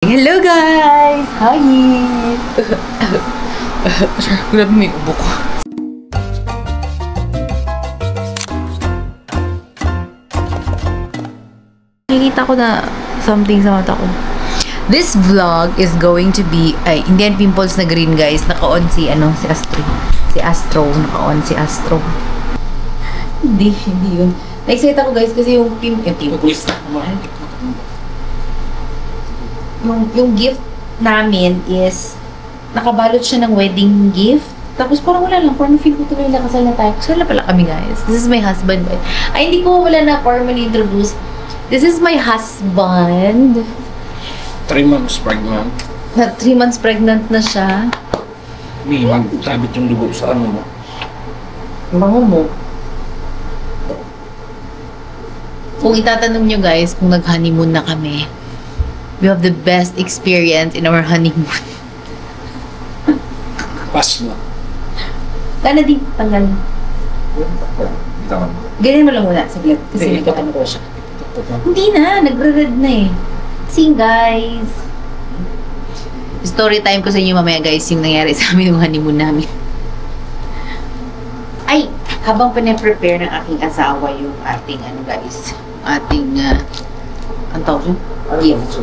Hello guys! Hi! Grabe may ubo ko. Nakikita ko na something sa mata ko. This vlog is going to be, hindi yan pimples na green guys. Naka-on si Astro. Si Astro. Naka-on si Astro. Hindi yun. Na-excite ako guys kasi yung pimples. Yung gift namin is nakabalot siya ng wedding gift. Tapos parang wala lang. Parang feel ko tuloy na kasal na tayo. Kasal na pala kami guys. This is my husband. Ay, hindi ko wala na formally introduce. This is my husband. 3 months pregnant. 3 months pregnant na siya. May magsabit yung dugo sa ano mo. Bango mo. Kung itatanong nyo guys, kung nag-honeymoon na kami, we have the best experience in our honeymoon. Pass na. Gana din, tanggal. Ganyan mo lang muna, saglit. Kasi nagkakano ko siya. Hindi na, nagre-red na eh. See guys. Story time ko sa inyo mamaya guys, yung nangyari sa amin yung honeymoon namin. Ay, habang pinaprepare ng aking asawa yung ating guys, ating ang tawag yun? Gift.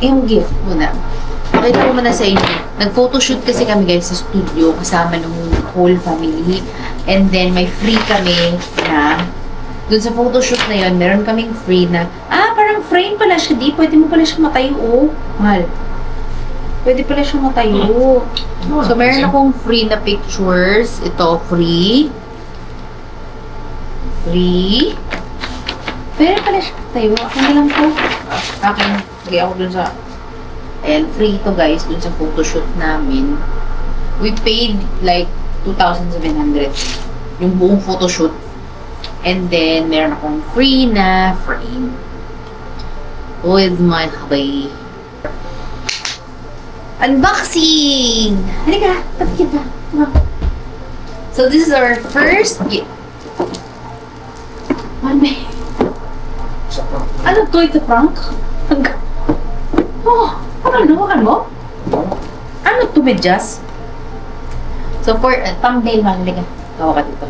Yung gift muna. Pakita ko muna sa inyo. Nag-photoshoot kasi kami guys sa studio kasama ng whole family. And then may free kami na dun sa photoshoot na yun, meron kaming free na parang frame pala siya, di. Pwede mo pala siya matayo, oh. Mahal. Pwede pala siya matayo. So, meron akong free na pictures. Ito, free. Free. Pwede pala siya matayo. Akin na lang po. Akin. Lagay ako dun sa... And free ito guys, dun sa photoshoot namin. We paid like 2,700 yung buong photoshoot. And then, meron akong free na frame. With my hubby. Unboxing! Halika! Tabi kita. So, this is our first gift. Ano to? It's a prank? Oh! Ano mo? Ano to, medyas? So, for thumbnail, halika. Tawa ka dito.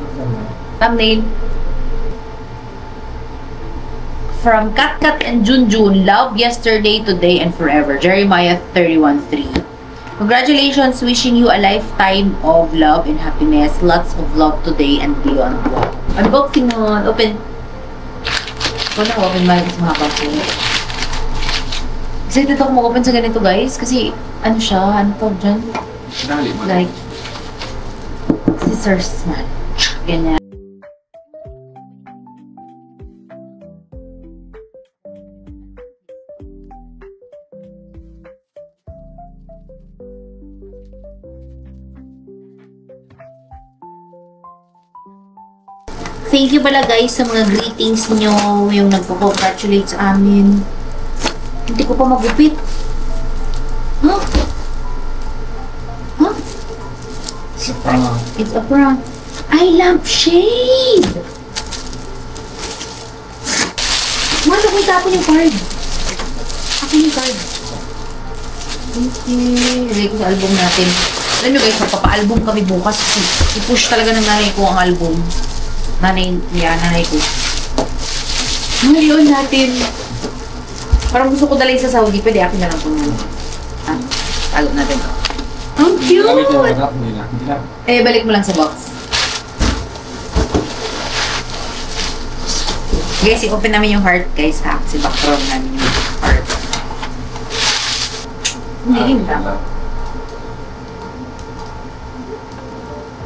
Thumbnail. From Katkat and Junjun, love yesterday, today, and forever. Jeremiah 31:3. Congratulations, wishing you a lifetime of love and happiness. Lots of love today and beyond. Wow. Unboxing on. Open. Wala ko open man. Mahaba ko. Excited ako mag-open sa ganito guys. Kasi ano siya? Ano to dyan? Like scissors man. Ganyan. Thank you pala guys sa mga greetings nyo, yung nagpo-congratulate sa amin. Hindi ko pa magupit. Huh? Huh? It's a prank. It's a prank. I love shade! Mano ko itapon yung card. Akin yung card. Thank you. Ilagay ko sa album natin. Alam nyo guys, magpapa-album kami bukas. I-push talaga ng nanay ko ang album. Nanay ko. Ngayon natin. Parang gusto ko dalhin sa Saudi. Pwede akin na lang po naman. Tago natin. Ang cute! Balik mo lang sa box. Guys, i-open namin yung heart guys ha. Kasi background namin yung heart. Hindi ka.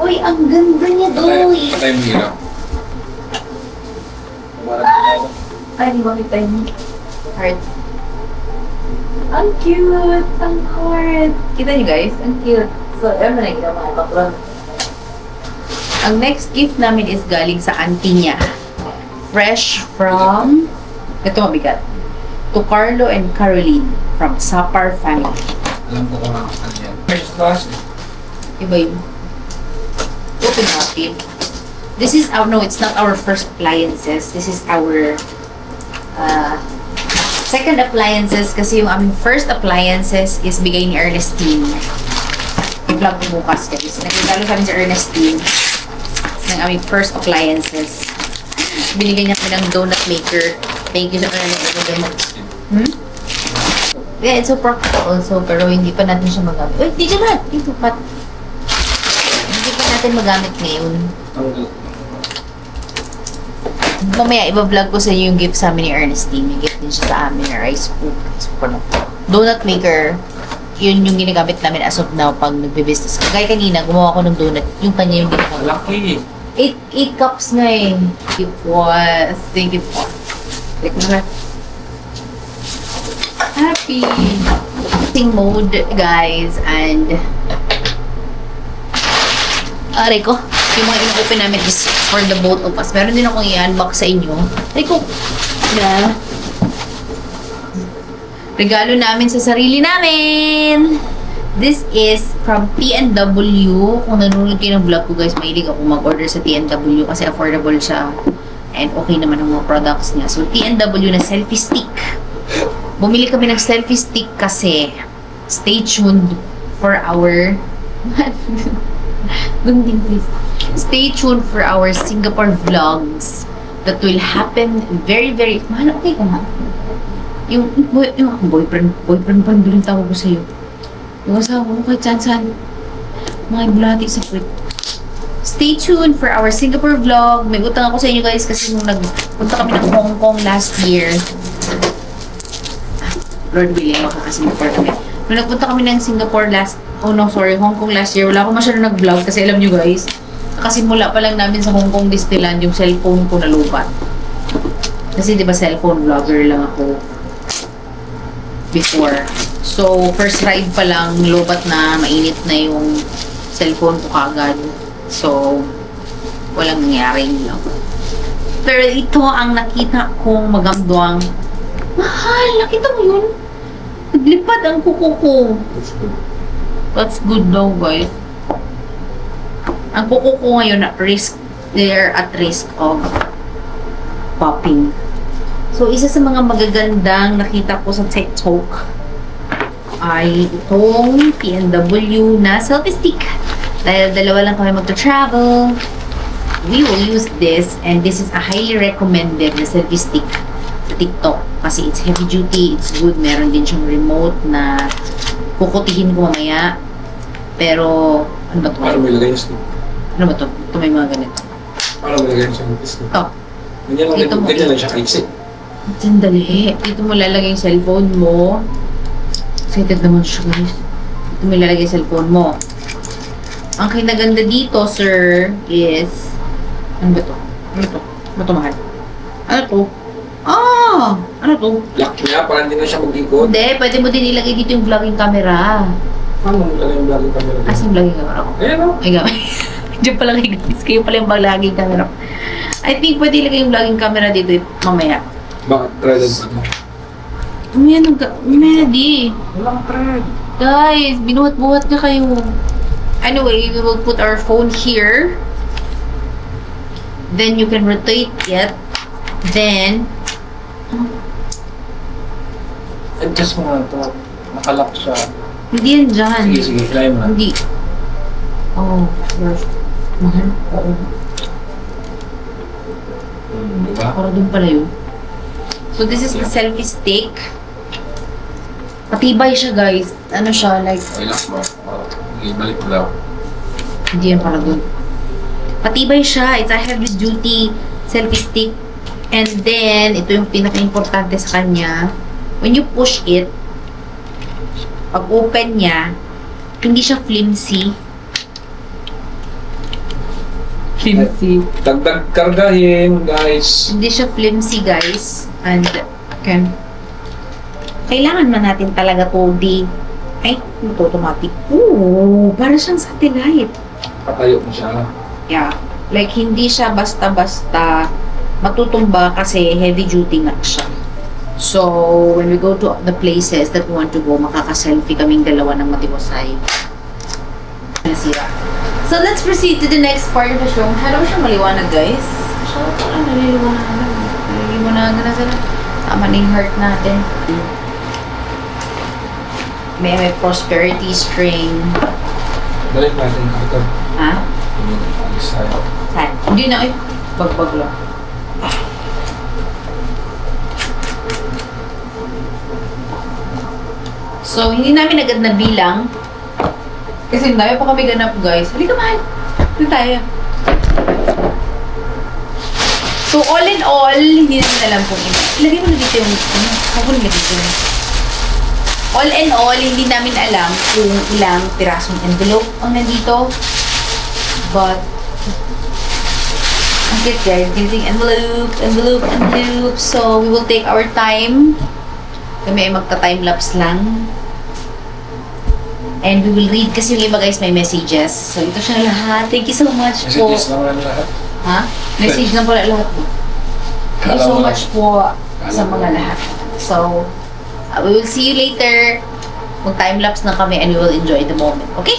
Uy, ang ganda niya doy! Patay mo ilaw. Ay, di ba kita yung heart? Ang cute! Ang heart! Kita niyo guys? Ang cute. So, ewan na kita mga background. Ang next gift namin is galing sa auntie niya. Fresh from... Ito mabigat. To Carlo and Caroline from Sapar family. Alam ko kung ano yan. First class. Iba yun. Open natin. This is our, no, it's not our first appliances. This is our Second appliances, kasi yung aming first appliances is bigay ni Ernestine. I-vlog ko bukas, guys. Nagregalo sa amin si Ernestine ng aming first appliances. Binigyan niya kami ng donut maker. Thank you sa Ernestine. Yeah, it's so practical also, pero hindi pa natin siya magamit. Uy, di dyan. Dito, Pat. Hindi pa natin magamit ngayon. Mamaya, iba-vlog ko sa inyo yung gift sa amin ni Ernestine. May gift din siya sa amin na rice cooker. Donut maker. Yun yung ginagamit namin as of now pag nagbe-business. Kaya kanina, gumawa ko ng donut. Yung kanya yung ginagamit. Laki. 8 cups na eh. It was. Thank you po. Happy eating mode, guys. And aray ko, yung mga in-open namin is for the both of us. Meron din akong i-unbox sa inyo. Aray ko, na regalo namin sa sarili namin. This is from T&W. Kung nanonood kayo ng vlog ko, guys, mahilig ako mag-order sa T&W kasi affordable siya. And okay naman ang mga products niya. So, T&W na selfie stick. Bumili kami ng selfie stick kasi stay tuned for our Gunding, please. Stay tuned for our Singapore vlogs that will happen very, very... Mahal, okay ka na? Yung boyfriend pa rin tawag ko sa'yo. Yung asawa ko kahit saan-saan. Mga bulati sa kwit. Stay tuned for our Singapore vlog. May utang ako sa inyo, guys, kasi nung nagpunta kami ng Hong Kong last year, Lord willing, makaka-Singapore kami. Nung nagpunta kami ng Singapore Hong Kong last year, wala akong masyado nag-vlog kasi alam nyo guys, nakasimula pa lang namin sa Hong Kong Disneyland yung cellphone ko na lupat. Kasi diba cellphone vlogger lang ako before. So, first ride pa lang, lupat na, mainit na yung cellphone ko kagad. So, walang nangyaring vlog. Pero ito ang nakita kong magamduang mahal, nakita mo yun? Naglipad ang kuko ko. That's good. That's good daw, guys. Ang kuko ko ngayon they're at risk of popping. So, isa sa mga magagandang nakita ko sa TikTok ay itong T&W na selfie stick. Dahil dalawa lang kami magta-travel, we will use this, and this is a highly recommended na selfie stick sa TikTok. Kasi it's heavy duty, it's good. Meron din siyang remote na kukutihin ko mamaya. Pero, ano ba ito? Paano mo ilagay yung stick? Ano ba ito? Ito may mga ganito. Paano mo ilagay yung stick? Ito. Ganyan lang siya kaiksi. Sandali. Dito mo lalagay yung cellphone mo. Excited naman siya, guys. Dito mo lalagay yung cellphone mo. Ang kinaganda dito, sir, is... Ano ba ito? Ano ito? Ano ito, mahal? Ano ito? Ah! Ano to? Lock niya, parang hindi na siya mag-ikot. Hindi, pwede mo din ilagay dito yung vlogging camera. Paano mo ilagay yung vlogging camera? Asan yung vlogging camera ko? Ayan o. Ay, gamay. Diyan pala kayo, guys. Kayo pala yung vlogging camera ko. I think pwede ilagay yung vlogging camera dito mamaya. Bakit? Threaded ba ito? Mamaya di. Walang thread. Guys, binuhat-buhat na kayo. Anyway, we will put our phone here. Then you can rotate it. Then, adjust mo na ito. Nakalock siya. hindi yan dyan. Sige, hilay mo na. Hindi. Oh, first. Mahal. Oo. Diba? Para dun pala yun. So, this is the selfie stick. Patibay siya, guys. Ano siya, like... Okay, lock mo. Okay, balik mo daw. Hindi yan para dun. Patibay siya. It's a heavy duty selfie stick. And then, ito yung pinaka-importante sa kanya. When you push it, pag open niya, hindi siya flimsy. Flimsy. Dagdag kargahin, guys. Hindi siya flimsy, guys. And, kailangan man natin talaga to ay, ito automatic. Ooh, para siyang satellite. Patayo mo siya. Yeah. Like, hindi siya basta-basta matutumba kasi heavy duty nga siya. So, when we go to the places that we want to go, makaka-selfie kaming dalawa ng matibosay. Nasira. So, let's proceed to the next part of the show. Masyado siyang maliwanag, guys. Masyado parang naliliwanagan. Naliliwanagan na sila. Tama na yung heart natin. May prosperity string. Balik natin ito. Ha? Alis tayo. Saan? Hindi na, bagbag lang. So, hindi namin agad na bilang. Kasi hindi pa kami ganap, guys. Halika, mahal. Doon tayo. So, all in all, hindi namin alam kung ilagay mo na dito yung, huwag mo na dito. All in all, hindi namin alam kung ilang pirasong envelope ang nandito. But, ang cute guys, getting envelope. So, we will take our time. Kami ay magta-time-lapse lang. And we will read kasi yung iba guys may messages. So, ito siya na lahat. Thank you so much po. Messages lang lahat. Ha? Message lang pala lahat po. Thank you so much po sa mga lahat. So, we will see you later. Mag-time-lapse na kami and we will enjoy the moment. Okay?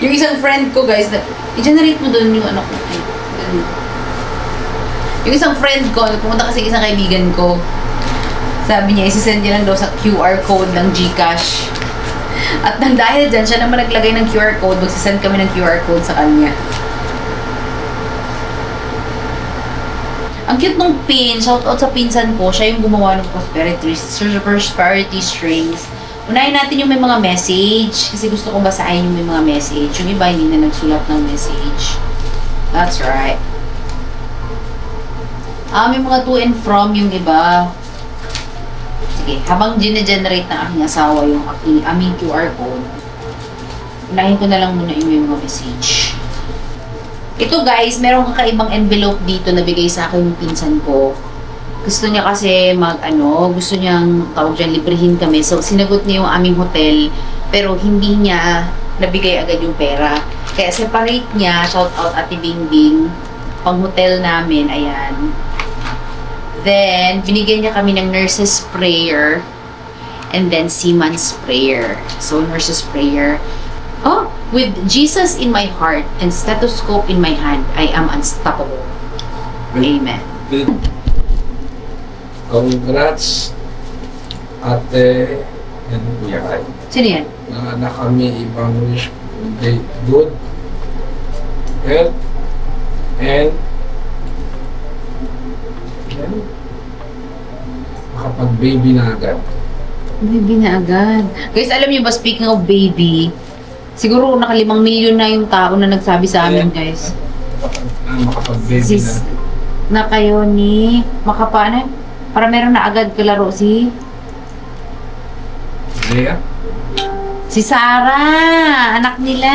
Yung isang friend ko guys, i-generate mo doon yung ano ko. Yung isang friend ko, pumunta kasi isang kaibigan ko. Sabi niya, isi-send niya lang daw sa QR code ng GCash. At nang dahil dyan, siya naman naglagay ng QR code, magsisend kami ng QR code sa kanya. Ang cute nung pin, shoutout sa pinsan ko, siya yung gumawa ng prosperity strings. Unahin natin yung may mga message, kasi gusto ko basahin yung may mga message. Yung iba hindi na nagsulat ng message. That's right. May mga to and from yung iba. Sige, habang gine-generate ng aking asawa yung aming QR code, unahin ko na lang muna yung may mga message. Ito guys, merong kakaibang envelope dito na bigay sa akin yung pinsan ko. Gusto niya kasi gusto niyang tawag dyan, librehin kami. So, sinagot niya yung aming hotel, pero hindi niya nabigay agad yung pera. Kaya separate niya, shout out Ate Bingbing, pang hotel namin, ayan. Then, binigyan niya kami ng nurse's prayer and then seaman's prayer. So, nurse's prayer. Oh, with Jesus in my heart and stethoscope in my hand, I am unstoppable. Amen. Congrats, Ate and Kuya Kai. Sino yan? Na kami ibang wish good health and makapag-baby na agad. Baby na agad. Guys, alam niyo ba, speaking of baby, siguro naka 5 milyon na yung tao na nagsabi sa amin, guys. Makapag-baby na kayo ni makapana? Para meron na agad kalaro si Lea? Si Sarah, anak nila.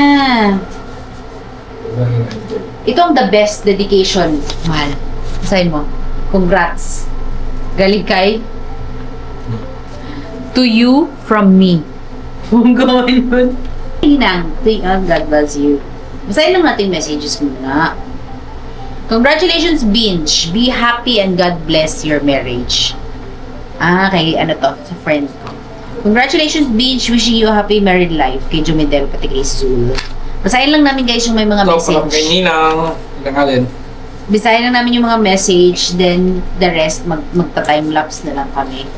Ito ang the best dedication, mahal. Basahin mo. Congrats. Galing kay to you from me. Kung gawin yun. Inang, God bless you. Basahin lang natin messages muna. Congratulations, Binge. Be happy and God bless your marriage. Kay sa friend ko. Congratulations, Binge. Wishing you a happy married life. Kay Jumedel, pati kay Zul. Basahin lang namin guys yung may mga message. Kay Ninang. Ninang Basahin lang namin yung mga message, then the rest, magta-time-lapse na lang kami.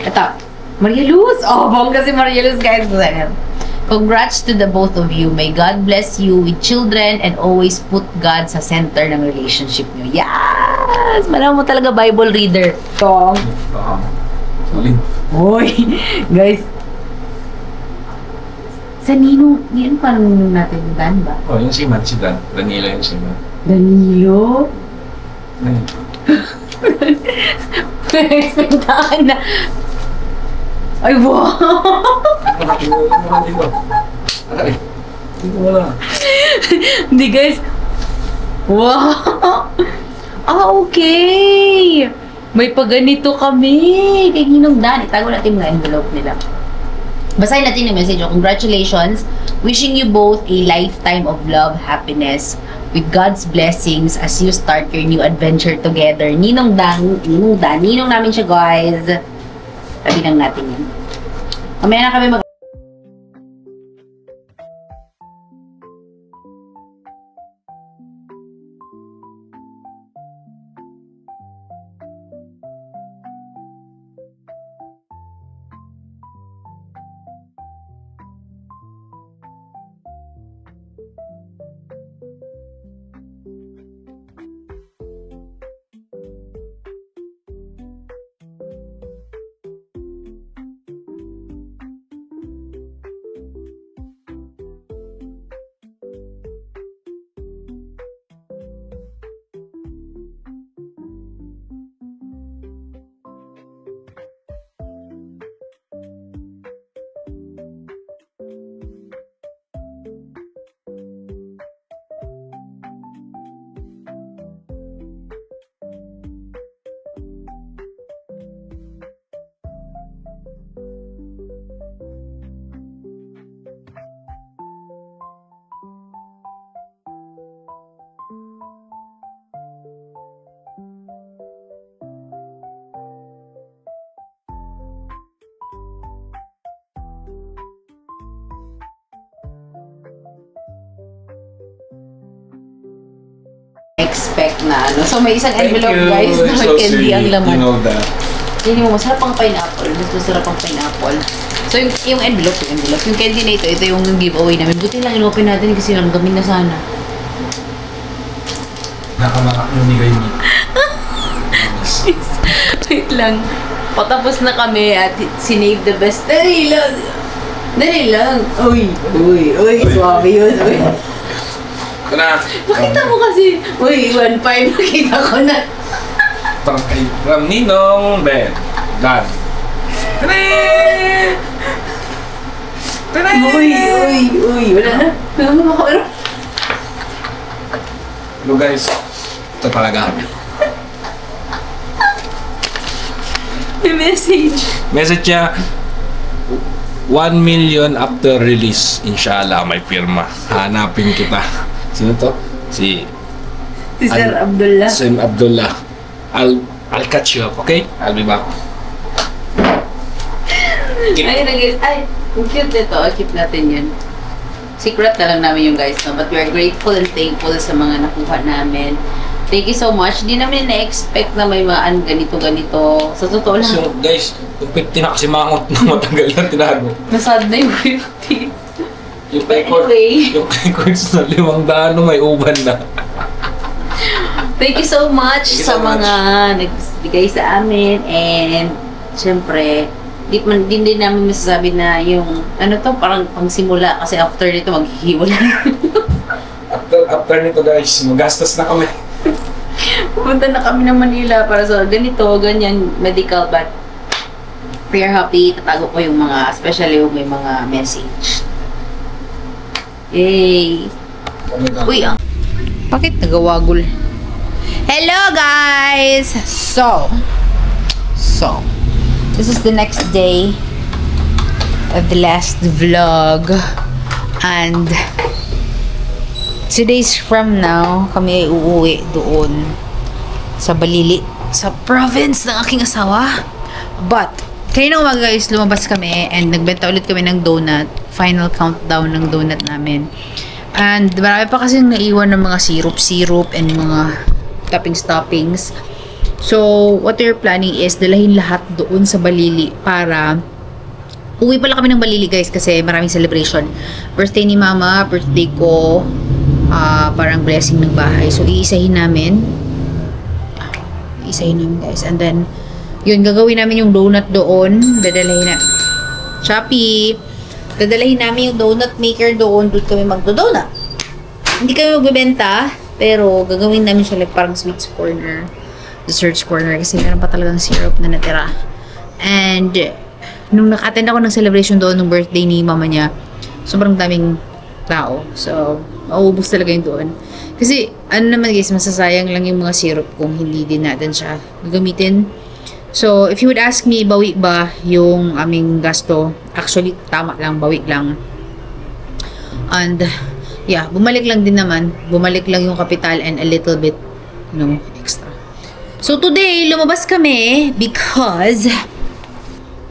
Ito, Maria Luz. Oh, bongga si Maria Luz, guys. Congrats to the both of you. May God bless you with children and always put God sa center ng relationship niyo. Yes! Malaman mo talaga Bible reader. Tong. Solid. Hoy, guys. Sa Ninong, yan parang Ninong natin yung Dan ba? Oh, yung si Man, si Dan. Danilo yung si Man. Danilo? Ayun. Expectahan na. Ay, wow! Aray, dito mo na. Hindi, guys. Wow! Okay! May paganito kami! Kay Ninong Dan. Itago natin mga envelope nila. Basahin natin yung message. Congratulations. Wishing you both a lifetime of love, happiness, with God's blessings as you start your new adventure together. Ninong Dan. Ninong namin siya, guys. Sabi lang natin yun. Mamaya na kami na-expect na ano. So, may isang Thank envelope, you. guys, na may So candy sweet. ang laman. You know that. Hindi mo, masarap ang pineapple. Mas masarap ang pineapple. So, yung envelope. Yung candy na ito yung giveaway namin. Buti lang in-open natin kasi gamin na sana. Nakamakak yung nigay niya. Wait lang. Patapos na kami at sinave the best. Dali lang. Dali lang. Uy. Suwabe yun. Uy. Ito na. Pakita mo kasi. Uy, 1.5. Nakita ko na. Tangkay. From Ninong Ben. Done. Tadee! Tadee! Uy. Wala na. Hello guys. Ito talaga. May message. Message niya, 1 million after release. Inshallah, may pirma. Hanapin kita. Sino to? Si Sir Abdullah. Sim Abdullah. I'll catch you up, okay? I'll be back. Ayun na guys. Ay, ang cute nito. Keep natin yan. Secret na lang namin yung guys. No? But we are grateful and thankful sa mga nakuha namin. Thank you so much. Hindi namin na-expect na may mga ganito-ganito. Sa totoo lang. So guys, yung 50 na kasi mangot na matagal na tinago. Nasad na yung 50. Yung Anyway. yung records na 500 may uban na. Thank you so much Thank you sa so mga nagbigay sa amin. And, syempre, din namin masasabi na yung, ano to, parang pangsimula. Kasi after nito, maghihiwalay. After nito guys, magastos na kami. Pupunta na kami ng Manila para sa ganito, ganyan, medical. But, we are happy. Tatago ko yung mga, especially yung may mga message. Yay! Uy, bakit nagawagol? Hello guys! So, this is the next day of the last vlog. And, 2 days from now, kami ay uuwi doon sa Balili, sa province ng aking asawa. But, kanina umaga guys, lumabas kami and nagbenta ulit kami ng donut. Final countdown ng donut namin. And marami pa kasing naiwan ng mga syrup and mga toppings. So, what we're planning is dalahin lahat doon sa Balili para uwi pala kami ng Balili guys kasi maraming celebration. Birthday ni Mama, birthday ko, parang blessing ng bahay. So, iisahin namin guys. And then, yun, gagawin namin yung donut doon. Dadalahin na Shopee. Dadalahin namin yung donut maker doon. Doon kami magdo-donut. Hindi kami magbebenta, pero gagawin namin siya like parang sweets corner, desserts corner, kasi meron pa talagang syrup na natira. And, nung naka-attend ako ng celebration doon, nung birthday ni mama niya, sobrang daming tao. So, mauubos talaga yung doon. Kasi, ano naman guys, masasayang lang yung mga syrup kung hindi din natin siya gagamitin. So, if you would ask me, bawi ba yung aming gasto? Actually, tama lang, bawi lang. And, yeah, bumalik lang din naman. Bumalik lang yung kapital and a little bit, extra. So, today, lumabas kami because,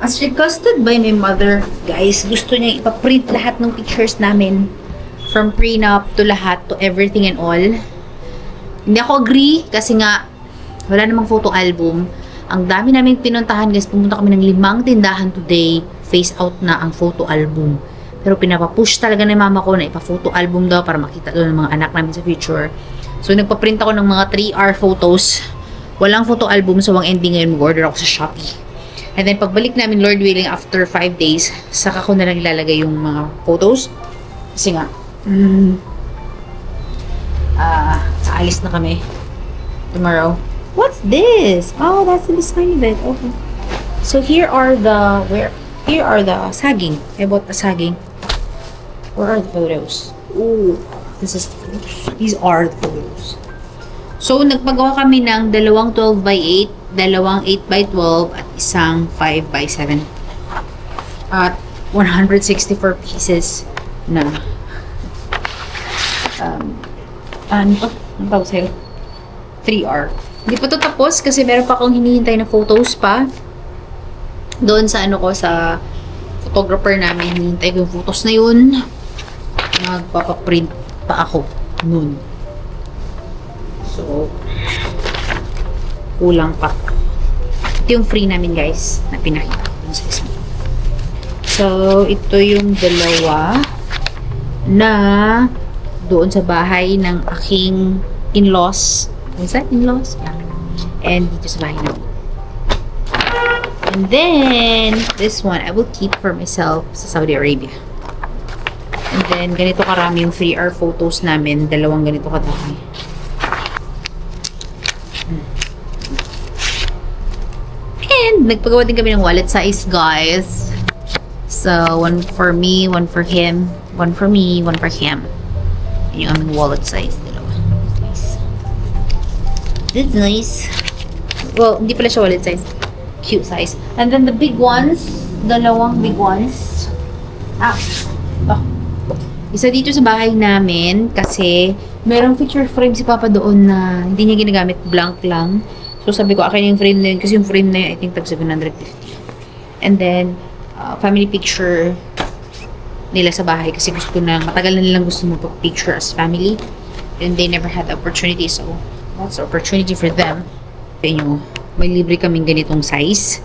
as requested by my mother, guys, gusto niya ipaprint lahat ng pictures namin. From prenup to lahat, to everything and all. Hindi ako agree kasi nga, wala namang photo album. Ang dami namin pinuntahan guys, pumunta kami ng 5 tindahan today, face out na ang photo album. Pero pinapapush talaga ng mama ko na ipa-photo album daw para makita doon ng mga anak namin sa future. So nagpa-print ako ng mga 3R photos. Walang photo album, so ang ending ngayon mag-order ako sa Shopee. And then pagbalik namin, Lord willing, after 5 days, saka ko na lang ilalagay yung mga photos. Kasi nga, aalis na kami tomorrow. What's this? Oh, that's the design of it. Okay. So here are the sagging. I bought a sagging. Where are the photos? Ooh, this is the photos. These are the photos. So nagpagawa kami ng 2 12x8, 2 8x12 at isang 5x7. At 164 pieces na ano to? Ang tawag sa'yo? 3R. Hindi pa to tapos kasi meron pa akong hinihintay na photos pa. Doon sa sa photographer namin. Hinihintay ko yung photos na yun. Magpapaprint pa ako nun. So, kulang pa. Ito yung free namin guys, na pinakita ko dun sa isa. So, ito yung dalawa na doon sa bahay ng aking in-laws. Is that in-laws? Yeah. And dito sa bahay namin. And then, this one, I will keep for myself sa Saudi Arabia. And then, ganito karami yung 3R photos namin. Dalawang ganito kadami. And, nagpagawa din kami ng wallet size, guys. So, one for me, one for him, one for me, one for him. Yun yung aming wallet size. Dalawa. Nice. That's nice. Well, hindi pala siya wallet size. Cute size. And then the big ones, dalawang big ones. Oh. Isa dito sa bahay namin kasi merong picture frame si Papa doon na hindi niya ginagamit, blank lang. So sabi ko, akin yung frame na yun kasi yung frame na yun, I think tag 750. And then, family picture nila sa bahay kasi gusto na, matagal na nilang gusto mag-picture as family. And they never had the opportunity, so that's the opportunity for them. Kaya may libre kaming ganitong size.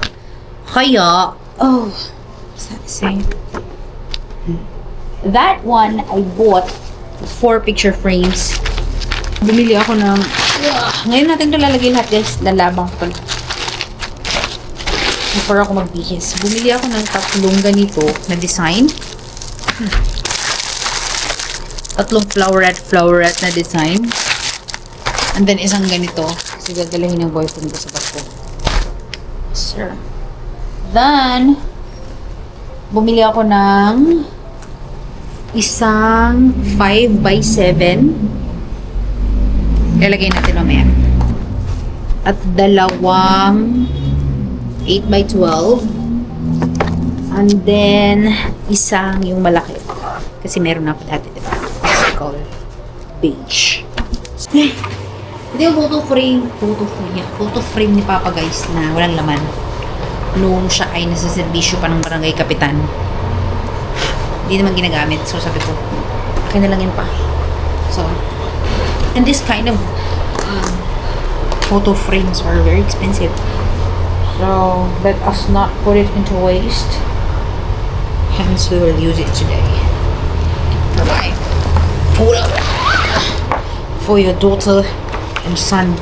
Kaya, what's that say? That one, I bought 4 picture frames. Bumili ako ng, ngayon natin ito lalagay lahat guys, lalabang ko pala. Before ako magbihis. Bumili ako ng 3 ganito na design. 3 flowerette na design. And then isang ganito. Kasi gagalahin ng boyfriend ko sa bato. Sir. Then, bumili ako ng isang 5x7. Ilalagay natin mamaya. At dalawang 8x12. And then, isang yung malaki. Kasi meron na ako dati, diba? It's color beige. Hindi yung photo frame ni Papa guys na walang laman. Noong siya ay nasa serbisyo pa ng barangay kapitan. Hindi naman ginagamit. So sabi ko, akin na lang yun pa. So, and this kind of photo frames are very expensive. So, let us not put it into waste. Hence, we will use it today. Bye-bye. For your daughter and son.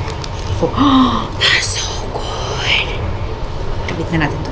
That's so good. Kabit na natin to.